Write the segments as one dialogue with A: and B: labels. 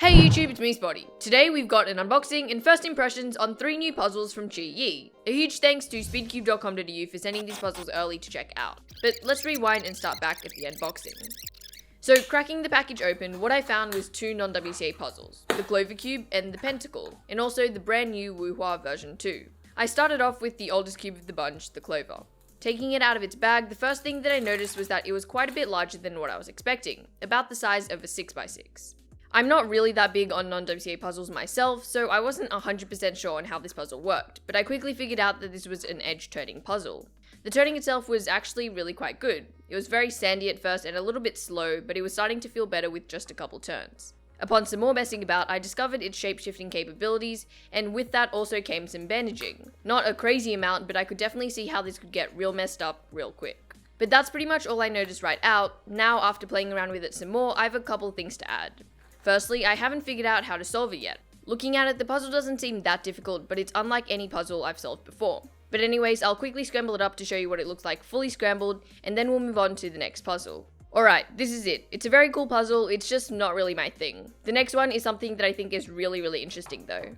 A: Hey YouTube, it's me Spotty. Today we've got an unboxing and first impressions on 3 new puzzles from Qiyi. A huge thanks to speedcube.com.au for sending these puzzles early to check out. But let's rewind and start back at the unboxing. So cracking the package open, what I found was 2 non-WCA puzzles, the Clover Cube and the Pentacle, and also the brand new WuHua version 2. I started off with the oldest cube of the bunch, the Clover. Taking it out of its bag, the first thing that I noticed was that it was quite a bit larger than what I was expecting, about the size of a 6x6. I'm not really that big on non-WCA puzzles myself, so I wasn't 100% sure on how this puzzle worked, but I quickly figured out that this was an edge-turning puzzle. The turning itself was actually really quite good. It was very sandy at first and a little bit slow, but it was starting to feel better with just a couple turns. Upon some more messing about, I discovered its shape-shifting capabilities, and with that also came some bandaging. Not a crazy amount, but I could definitely see how this could get real messed up real quick. But that's pretty much all I noticed right out. Now, after playing around with it some more, I have a couple things to add. Firstly, I haven't figured out how to solve it yet. Looking at it, the puzzle doesn't seem that difficult, but it's unlike any puzzle I've solved before. But anyways, I'll quickly scramble it up to show you what it looks like fully scrambled, and then we'll move on to the next puzzle. Alright, this is it. It's a very cool puzzle, it's just not really my thing. The next one is something that I think is really interesting though.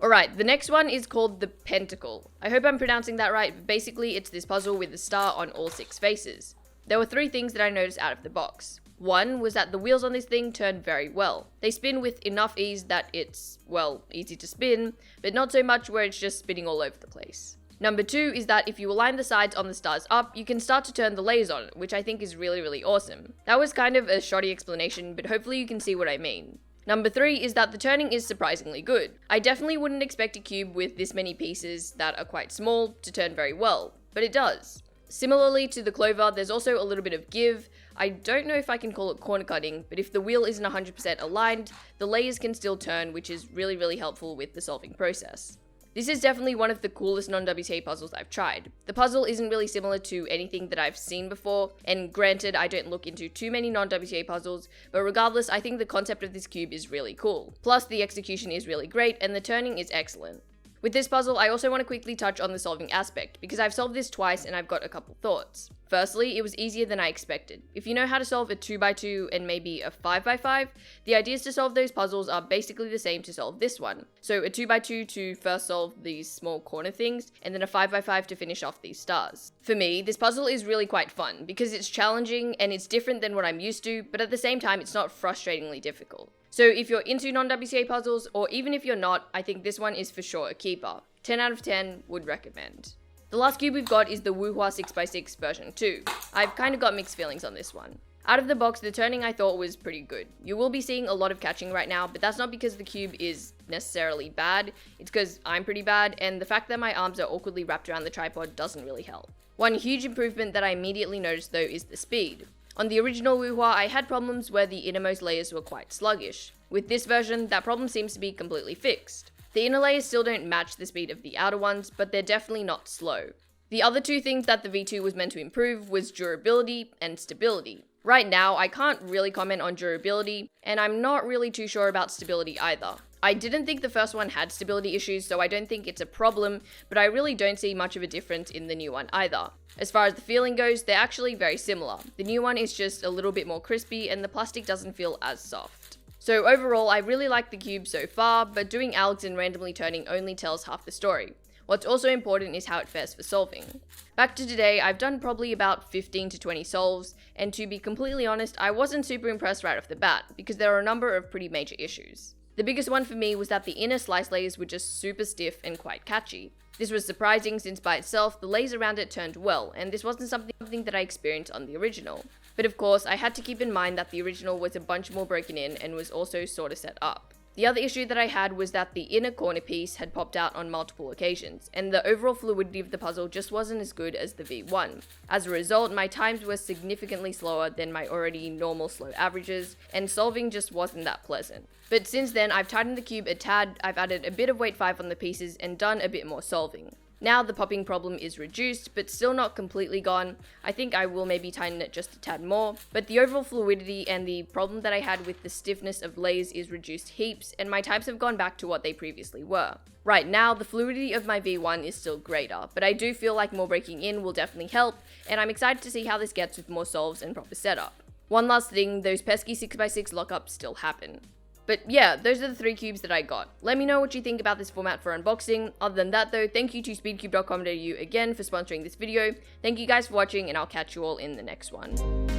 A: Alright, the next one is called the Pentacle. I hope I'm pronouncing that right, but basically it's this puzzle with a star on all 6 faces. There were 3 things that I noticed out of the box. One was that the wheels on this thing turn very well. They spin with enough ease that it's, well, easy to spin, but not so much where it's just spinning all over the place. Number 2 is that if you align the sides on the stars up, you can start to turn the layers on it, which I think is really awesome. That was kind of a shoddy explanation, but hopefully you can see what I mean. Number 3 is that the turning is surprisingly good. I definitely wouldn't expect a cube with this many pieces that are quite small to turn very well, but it does. Similarly to the Clover, there's also a little bit of give. I don't know if I can call it corner cutting, but if the wheel isn't 100% aligned, the layers can still turn, which is really helpful with the solving process. This is definitely one of the coolest non-WCA puzzles I've tried. The puzzle isn't really similar to anything that I've seen before, and granted, I don't look into too many non-WCA puzzles, but regardless, I think the concept of this cube is really cool. Plus, the execution is really great, and the turning is excellent. With this puzzle, I also want to quickly touch on the solving aspect, because I've solved this twice and I've got a couple thoughts. Firstly, it was easier than I expected. If you know how to solve a 2x2 and maybe a 5x5, the ideas to solve those puzzles are basically the same to solve this one. So a 2x2 to first solve these small corner things, and then a 5x5 to finish off these stars. For me, this puzzle is really quite fun, because it's challenging and it's different than what I'm used to, but at the same time, it's not frustratingly difficult. So if you're into non-WCA puzzles, or even if you're not, I think this one is for sure a keeper. 10 out of 10 would recommend. The last cube we've got is the WuHua 6x6 version 2. I've kind of got mixed feelings on this one. Out of the box, the turning I thought was pretty good. You will be seeing a lot of catching right now, but that's not because the cube is necessarily bad, it's because I'm pretty bad, and the fact that my arms are awkwardly wrapped around the tripod doesn't really help. One huge improvement that I immediately noticed though is the speed. On the original WuHua, I had problems where the innermost layers were quite sluggish. With this version, that problem seems to be completely fixed. The inner layers still don't match the speed of the outer ones, but they're definitely not slow. The other 2 things that the V2 was meant to improve was durability and stability. Right now, I can't really comment on durability, and I'm not really too sure about stability either. I didn't think the first one had stability issues, so I don't think it's a problem, but I really don't see much of a difference in the new one either. As far as the feeling goes, they're actually very similar. The new one is just a little bit more crispy, and the plastic doesn't feel as soft. So overall, I really like the cube so far, but doing algs and randomly turning only tells half the story. What's also important is how it fares for solving. Back to today, I've done probably about 15 to 20 solves, and to be completely honest, I wasn't super impressed right off the bat, because there are a number of pretty major issues. The biggest one for me was that the inner slice layers were just super stiff and quite catchy. This was surprising since by itself, the layers around it turned well, and this wasn't something that I experienced on the original. But of course, I had to keep in mind that the original was a bunch more broken in and was also sorta set up. The other issue that I had was that the inner corner piece had popped out on multiple occasions, and the overall fluidity of the puzzle just wasn't as good as the V1. As a result, my times were significantly slower than my already normal slow averages, and solving just wasn't that pleasant. But since then, I've tightened the cube a tad, I've added a bit of weight 5 on the pieces, and done a bit more solving. Now the popping problem is reduced, but still not completely gone. I think I will maybe tighten it just a tad more, but the overall fluidity and the problem that I had with the stiffness of layers is reduced heaps, and my times have gone back to what they previously were. Right now, the fluidity of my V1 is still greater, but I do feel like more breaking in will definitely help, and I'm excited to see how this gets with more solves and proper setup. One last thing, those pesky 6x6 lockups still happen. But yeah, those are the 3 cubes that I got. Let me know what you think about this format for unboxing. Other than that though, thank you to speedcube.com.au again for sponsoring this video. Thank you guys for watching, and I'll catch you all in the next one.